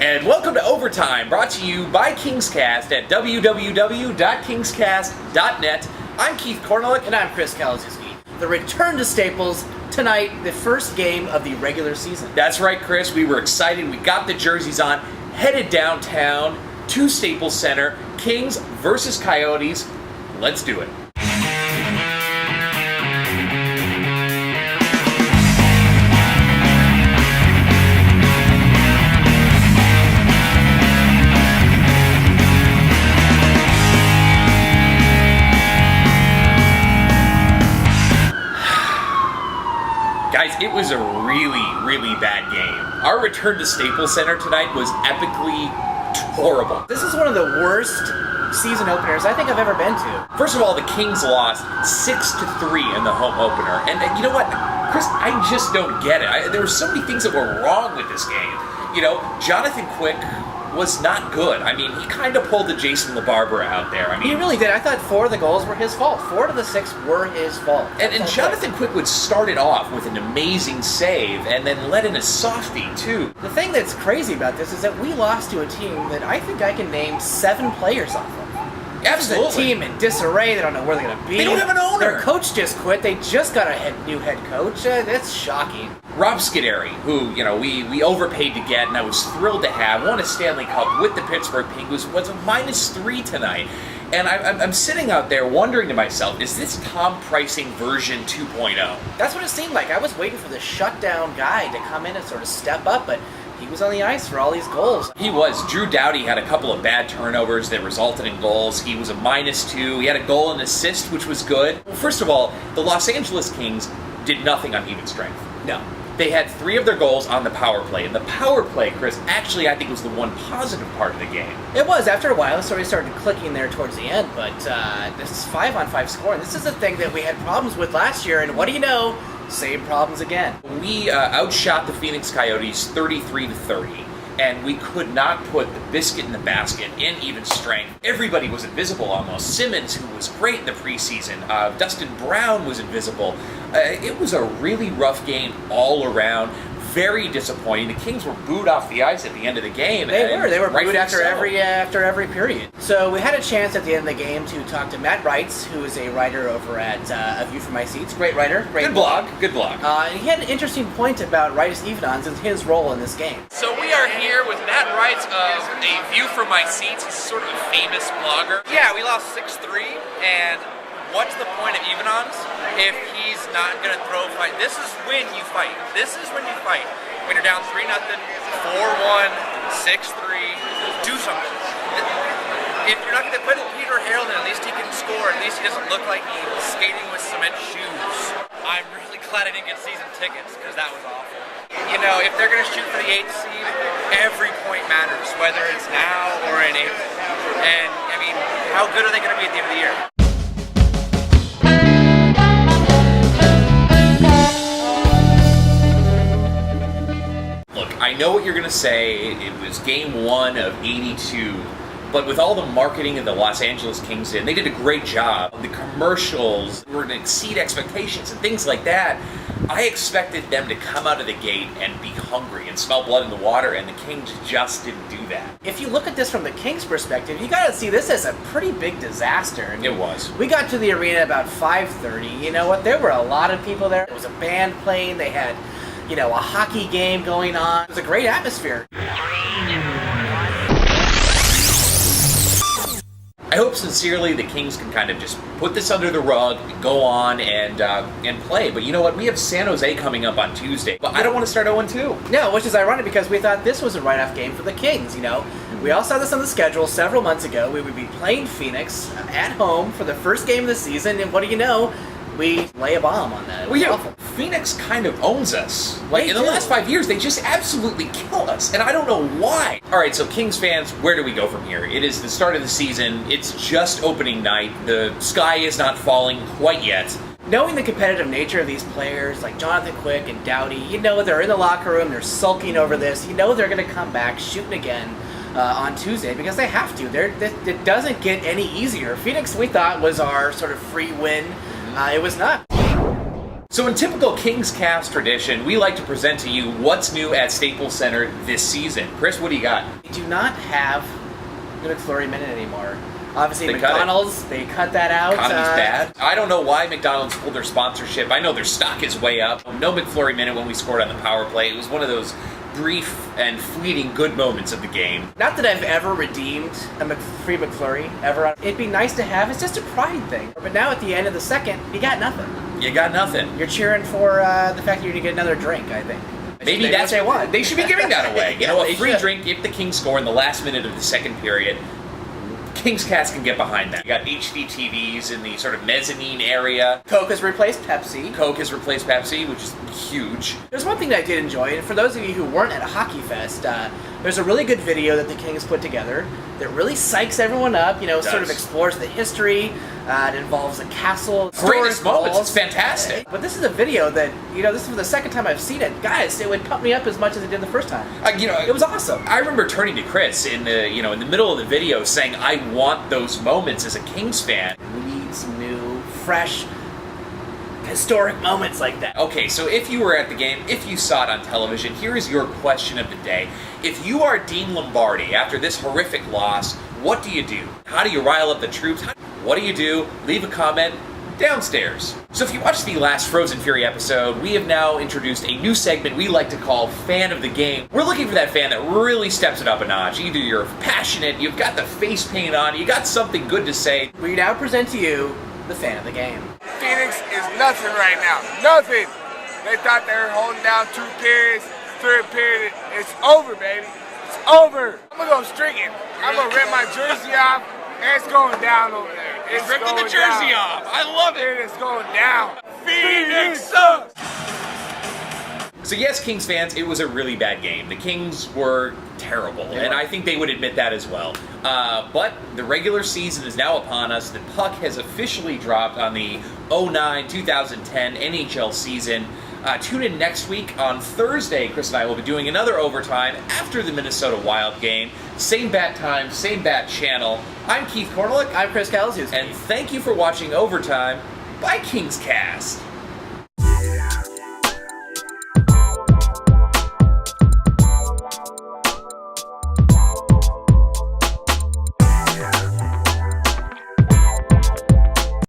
And welcome to Overtime, brought to you by KingsCast at www.kingscast.net. I'm Keith Kornelek. And I'm Chris Kalazewski. The return to Staples tonight, the first game of the regular season. That's right, Chris. We were excited. We got the jerseys on, headed downtown to Staples Center. Kings versus Coyotes. Let's do it. Guys, it was a really bad game. Our return to Staples Center tonight was epically horrible. This is one of the worst season openers I think I've ever been to. First of all, the Kings lost 6-3 in the home opener. And you know what, Chris, I just don't get it. There were so many things that were wrong with this game. You know, Jonathan Quick was not good. I mean, he kind of pulled the Jason LaBarbera out there. I mean, he really did. I thought 4 of the goals were his fault. 4 of the 6 were his fault. And Jonathan Quick would start it off with an amazing save and then let in a softie, too. The thing that's crazy about this is that we lost to a team that I think I can name 7 players off of. Absolutely. This is a team in disarray. They don't know where they're going to be. They don't have an owner. Their coach just quit. They just got a new head coach. That's shocking. Rob Scuderi, who, you know, we overpaid to get, and I was thrilled to have, won a Stanley Cup with the Pittsburgh Penguins, was a -3 tonight. And I'm sitting out there wondering to myself, is this Tom Pricing version 2.0? That's what it seemed like. I was waiting for the shutdown guy to come in and sort of step up, but he was on the ice for all these goals. He was. Drew Doughty had a couple of bad turnovers that resulted in goals. He was a -2. He had a goal and assist, which was good. Well, first of all, the Los Angeles Kings did nothing on even strength. No. They had 3 of their goals on the power play. And the power play, Chris, actually I think was the one positive part of the game. It was. After a while, it sort of started clicking there towards the end. But this is 5-on-5 scoring. This is the thing that we had problems with last year. And what do you know? Same problems again. We outshot the Phoenix Coyotes 33-30. And we could not put the biscuit in the basket in even strength. Everybody was invisible almost. Simmons, who was great in the preseason. Dustin Brown was invisible. It was a really rough game all around. Very disappointing. The Kings were booed off the ice at the end of the game. They were booed after so. every period. So we had a chance at the end of the game to talk to Matt Reitz, who is a writer over at A View From My Seats. Great writer, great Good blog. Good blog. And he had an interesting point about Reitz Evenons and his role in this game. So we are here with Matt Reitz of A View From My Seats. He's sort of a famous blogger. Yeah, we lost 6-3, and what's the point of Evenons if he's not going to throw a fight? This is when you fight. This is when you fight. When you're down 3-0, 4-1, 6-3, do something. If you're not going to put Peter Harrelson, at least he can score. At least he doesn't look like he's skating with cement shoes. I'm really glad I didn't get season tickets because that was awful. You know, if they're going to shoot for the 8th seed, every point matters, whether it's now or in April. And, I mean, how good are they going to be at the end of the year? I know what you're going to say. It was game 1 of 82. But with all the marketing that the Los Angeles Kings did, they did a great job. The commercials were to exceed expectations and things like that. I expected them to come out of the gate and be hungry and smell blood in the water, and the Kings just didn't do that. If you look at this from the Kings' perspective, you got to see this as a pretty big disaster. I mean, it was. We got to the arena about 5:30. You know what? There were a lot of people there. There was a band playing. They had, you know, a hockey game going on. It was a great atmosphere. I hope sincerely the Kings can kind of just put this under the rug, go on, and play. But you know what? We have San Jose coming up on Tuesday. But I don't want to start 0-2. No, which is ironic because we thought this was a write-off game for the Kings, you know. We all saw this on the schedule several months ago. We would be playing Phoenix at home for the first game of the season, and what do you know? We lay a bomb on that. It was awful. Phoenix kind of owns us. Like, in the do. last 5 years, they just absolutely kill us, and I don't know why. All right, so Kings fans, where do we go from here? It is the start of the season. It's just opening night. The sky is not falling quite yet. Knowing the competitive nature of these players, like Jonathan Quick and Doughty, you know they're in the locker room, they're sulking over this. You know they're going to come back shooting again on Tuesday because they have to. It doesn't get any easier. Phoenix, we thought, was our sort of free win. It was not. So in typical KingsCast tradition, we like to present to you what's new at Staples Center this season. Chris, what do you got? We do not have the McFlurry Minute anymore. Obviously, They cut it. McDonald's, they cut that out. Economy's bad. I don't know why McDonald's pulled their sponsorship. I know their stock is way up. No McFlurry Minute when we scored on the power play. It was one of those brief and fleeting good moments of the game. Not that I've ever redeemed a free McFlurry, ever. It'd be nice to have. It's just a pride thing. But now at the end of the second, you got nothing. You got nothing. You're cheering for the fact that you're going to get another drink, I think. Maybe that's what they want. They should be giving that away. You know, a They free should. drink if the Kings score in the last minute of the second period. KingsCast can get behind that. You got HD TVs in the sort of mezzanine area. Coke has replaced Pepsi. Coke has replaced Pepsi, which is huge. There's one thing that I did enjoy, and for those of you who weren't at a hockey fest, there's a really good video that the Kings put together that really psychs everyone up, you know, It sort of does. explores the history, it involves a castle. Greatest historic moments, walls. it's fantastic. But this is a video that, you know, this is for the second time I've seen it. Guys, it would pump me up as much as it did the first time. It was awesome. I remember turning to Chris in the middle of the video saying, "I want those moments as a Kings fan." We need some new, fresh, historic moments like that. Okay, so if you were at the game, if you saw it on television, here is your question of the day. If you are Dean Lombardi after this horrific loss, what do you do? How do you rile up the troops? What do you do? Leave a comment downstairs. So if you watched the last Frozen Fury episode, we have now introduced a new segment we like to call Fan of the Game. We're looking for that fan that really steps it up a notch. Either you're passionate, you've got the face paint on, you got something good to say. We now present to you the Fan of the Game. Phoenix is nothing right now. Nothing. They thought they were holding down 2 periods. Third period, it's over, baby. It's over. I'm gonna go streaking. I'm gonna rip my jersey off, and it's going down over there. It's Ripping the going jersey down. off. I love it. It is going down. Phoenix sucks. So yes, Kings fans, it was a really bad game. The Kings were terrible, and I think they would admit that as well. But the regular season is now upon us. The puck has officially dropped on the 2009-2010 NHL season. Tune in next week on Thursday. Chris and I will be doing another overtime after the Minnesota Wild game. Same bat time, same bat channel. I'm Keith Korneluk. I'm Chris Kalaszewski. And thank you for watching Overtime by KingsCast.